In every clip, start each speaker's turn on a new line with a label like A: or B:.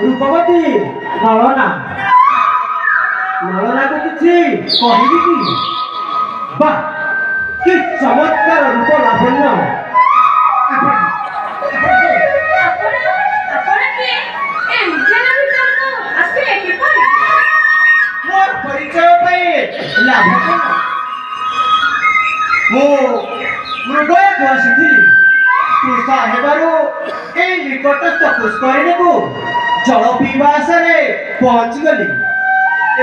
A: रूपवती नलना नलना को किसी कहबी कि बा कि चमत्कार रूप लावण्य मोर परिचय लाभ मृगया आसी कृषा हेबारू ए निकटस्थ पुष्करिणी को जल पीवा आशा पहुंची गली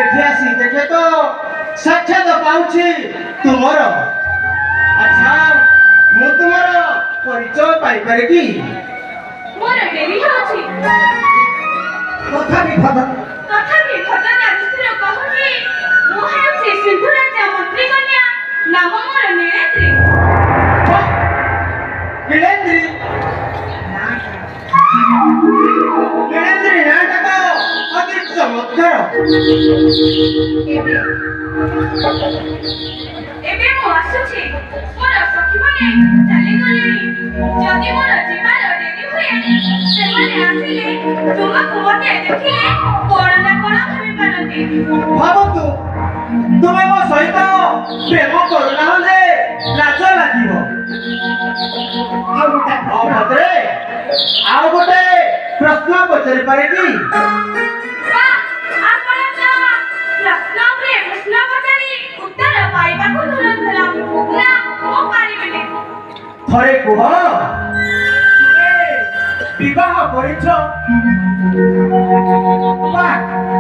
A: एठी आसी देखे तो साक्षात पाउछि तुमर। अच्छा मु तुमर परिचय पाई पारे कि
B: मोर डेरी होछि
A: तथापि घटना
B: विस्तार कहूछि मु हेछि सिंधु राजा मंत्री कन्या नाम मोर नीलेन्द्री।
A: नीलेन्द्री नीलेन्द्री नाटक अति चमत्कार
B: एबे मु आसुछि मोर सखी माने चली गलेनी जदि मोर जीवार डेरी होय सेमाने आसिले तुमको मते देखिले कोण ना कोण भाबी पारती।
A: भाबतु तुमे मो सहित प्रेम करुना हले लाज लागिब भद्रे आउ गोटे प्रश्न पचारि पारे कि
B: आपण तो प्रश्न पचारि उत्तर पाइबाकु धुरंधर ना मो पारिबेनी।
A: थरे कुह विवाह परिछ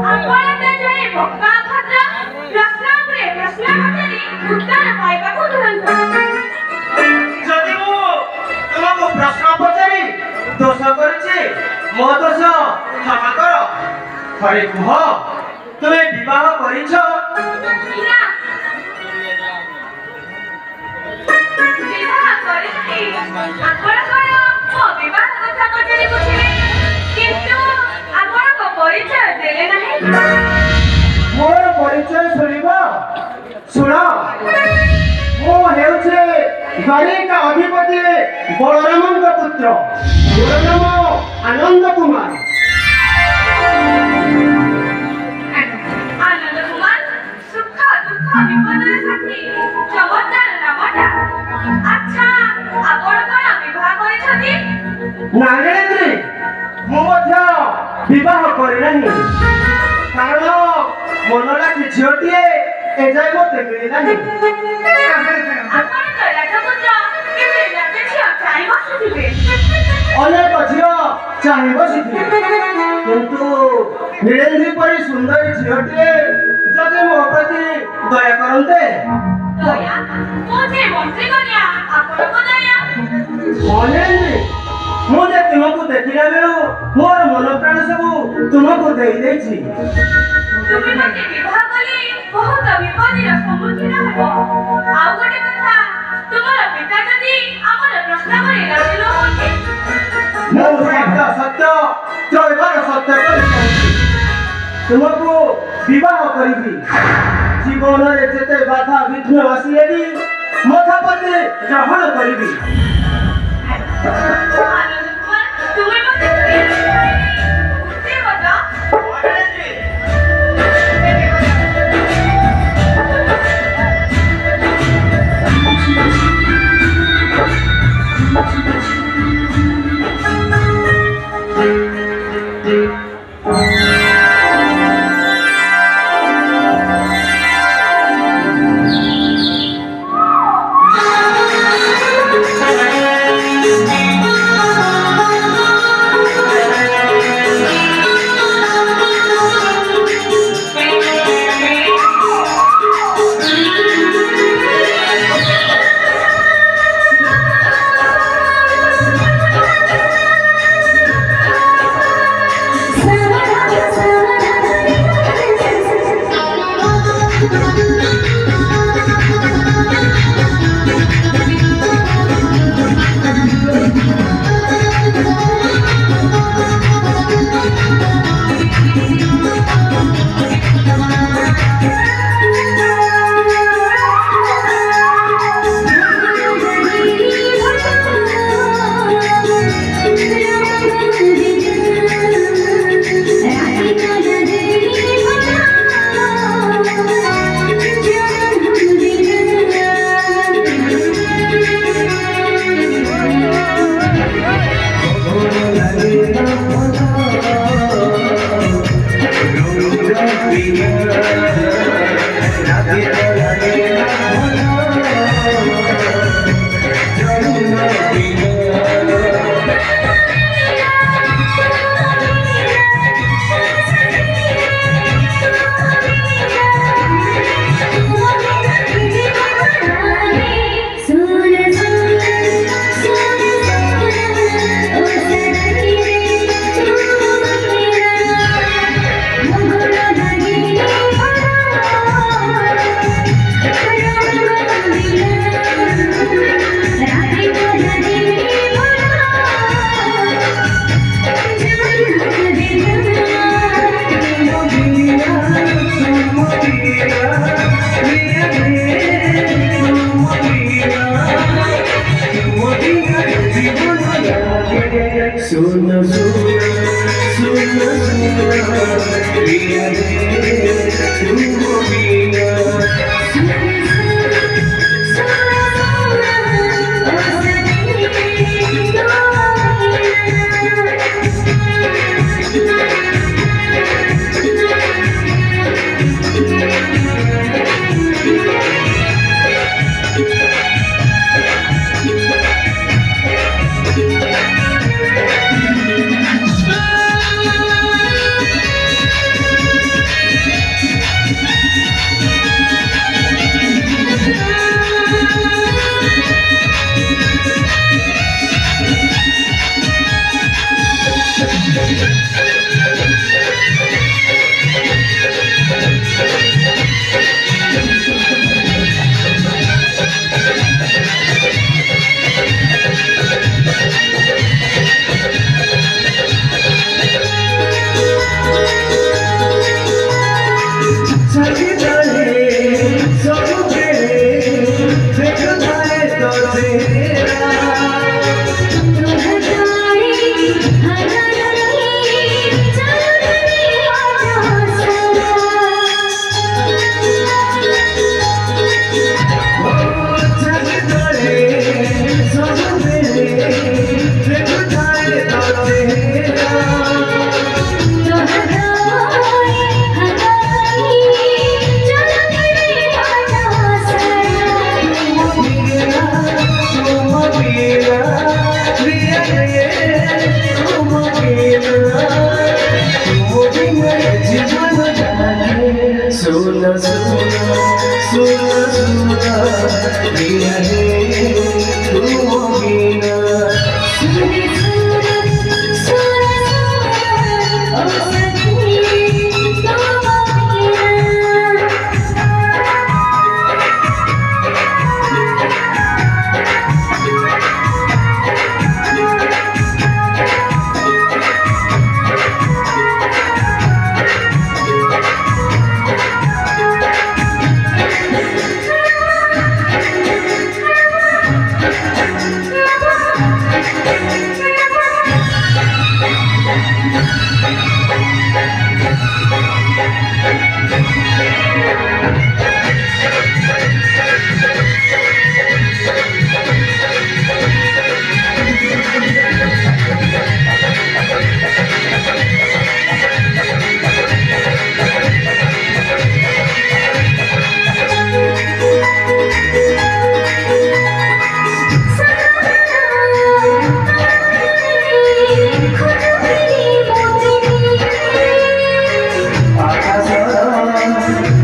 B: आपण तो जणे भक्ता भद्र प्रश्न पचारि उत्तर पाइबाकु धुरंधर।
A: जदि मु तुमको प्रश्न पचारि दोष करिछि मो दोष क्षमा कर। थरे कुह तुमे विवाह करिछ
B: ना विवाह करिछि आपण करो मो विवाह कथा पचारि पुछिले किंतु आपण को परिचय देले नाही।
A: मोर परिचय शुणिब शुण मु हेउछे द्वारिका अधिपति बलरामन पुत्र मोर नाम आनंद कुमार।
B: आनंद कुमार सुख दुख विपदर साथी चमत्कार नामटा। अच्छा आपण कोन विवाह करिछथि?
A: नागेन्द्री मु मध्य विवाह करि नाही कारण मनला कि झियोटिए एजाय मते मिली नाही।
B: आपण तो राजपुत्र केबे राजे छिया चाहि बसिथिबे
A: अनेक झियो चाहि बसिथिबे किंतु नीलेन्द्री परि सुंदरी झियोटिए जदि मो प्रति दया करन्ते
B: दया मोजे मंत्री कन्या आपण को दया
A: नीलेन्द्री मुझे तुमको देखिला बेलू मोर मन प्राण सब तुमको दे देछि।
B: तुमे मते विवाह कली बहुत विपदर सम्मुखीन हेबो। आउ गोटे कथा तुमर पिता जदि हमर प्रश्न करे राजी न होते
A: मो सत्य त्रैवर सत्य कहि तुमको ବିବାହ କରିବି ଜୀବନରେ ଯେତେ ବାଧା ବିଘ୍ନ ଆସିଲେ ବି ମଥା ପତେ ଗ୍ରହଣ କରିବି।
B: ଆନନ୍ଦ କୁମାର ତୁମେ ମୋତେ ଖୁସି କଥା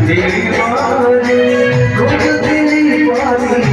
A: दीवाने खुद दीवानी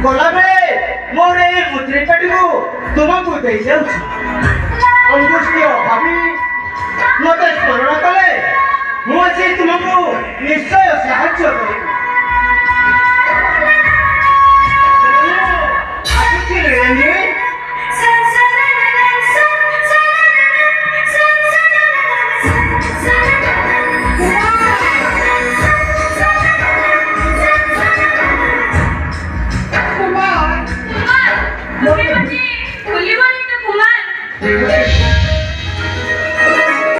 A: ଗଲାବେଳେ ମୋର ଏଇ ମୁଦ୍ରିକାଟିକୁ ତୁମକୁ ଦେଇଯାଉଛି ଅଙ୍ଗୁଷ୍ଠୀ ଭାବି ମୋତେ ସ୍ମରଣ କଲେ ମୁଁ ଆସି ତୁମକୁ ନିଶ୍ଚୟ ସାହାଯ୍ୟ କରିବି।